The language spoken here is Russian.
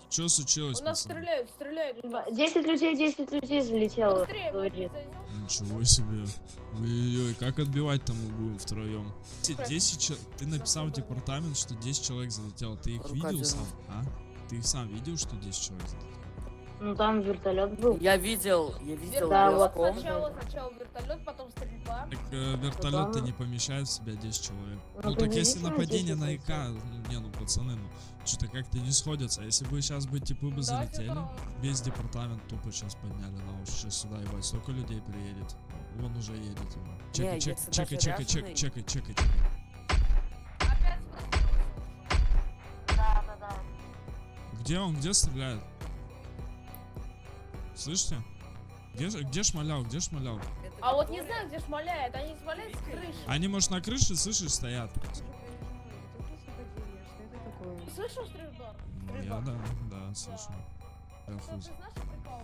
Что случилось, У нас пацаны? стреляют. 10 людей залетело. Быстрее, говорит. Ничего себе. Ой-ой-ой, как отбивать-то мы будем втроем? 10 человек. Ты написал в департамент, что 10 человек залетело. Ты их видел сам? А? Ты их сам видел, что 10 человек залетело? Ну там вертолет был. Я видел Да, вот. Сначала вертолет, потом стрельба. Так вертолет-то не помещает в себя 10 человек. Ну так приблизительно если нападение 10 на ИК, пацаны, что-то как-то не сходятся. А если бы сейчас бы типы бы залетели, весь департамент тупо сейчас подняли на уши. Сейчас сюда, ебать, столько людей приедет. Вон уже едет. Чекай. Да. Где он? Где стреляет? Слышите? Где шмалял? А вот не знаю, где шмаляет. Они шмаляют с крыши. Они, может, на крыше, слышишь, стоят? Слышал стрельбу? Ну, я да, слышу. Я Ты хуй. знаешь, что прикол?